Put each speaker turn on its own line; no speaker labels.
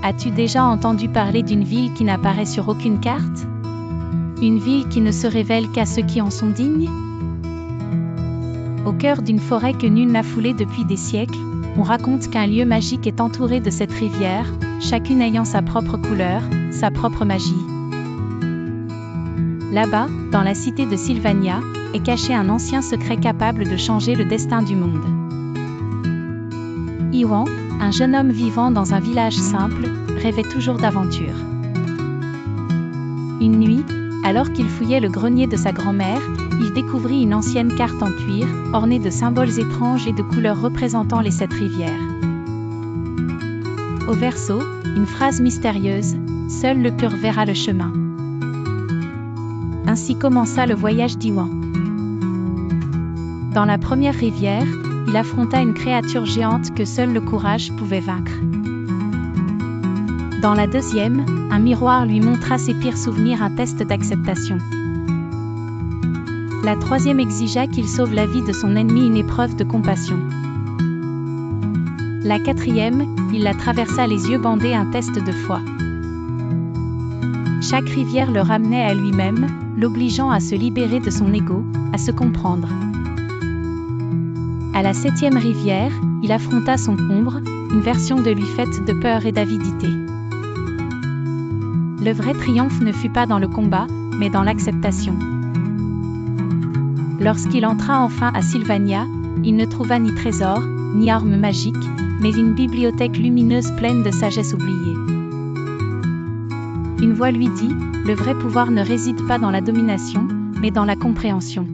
As-tu déjà entendu parler d'une ville qui n'apparaît sur aucune carte? Une ville qui ne se révèle qu'à ceux qui en sont dignes? Au cœur d'une forêt que nul n'a foulée depuis des siècles, on raconte qu'un lieu magique est entouré de cette rivière, chacune ayant sa propre couleur, sa propre magie. Là-bas, dans la cité de Sylvania, est caché un ancien secret capable de changer le destin du monde. Iwan, un jeune homme vivant dans un village simple, rêvait toujours d'aventure. Une nuit, alors qu'il fouillait le grenier de sa grand-mère, il découvrit une ancienne carte en cuir, ornée de symboles étranges et de couleurs représentant les 7 rivières. Au verso, une phrase mystérieuse, « Seul le pur verra le chemin ». Ainsi commença le voyage d'Iwan. Dans la première rivière, il affronta une créature géante que seul le courage pouvait vaincre. Dans la deuxième, un miroir lui montra ses pires souvenirs, un test d'acceptation. La troisième exigea qu'il sauve la vie de son ennemi, une épreuve de compassion. La quatrième, il la traversa les yeux bandés, un test de foi. Chaque rivière le ramenait à lui-même, l'obligeant à se libérer de son ego, à se comprendre. À la 7e rivière, il affronta son ombre, une version de lui faite de peur et d'avidité. Le vrai triomphe ne fut pas dans le combat, mais dans l'acceptation. Lorsqu'il entra enfin à Sylvania, il ne trouva ni trésor, ni armes magiques, mais une bibliothèque lumineuse pleine de sagesse oubliée. Une voix lui dit, le vrai pouvoir ne réside pas dans la domination, mais dans la compréhension.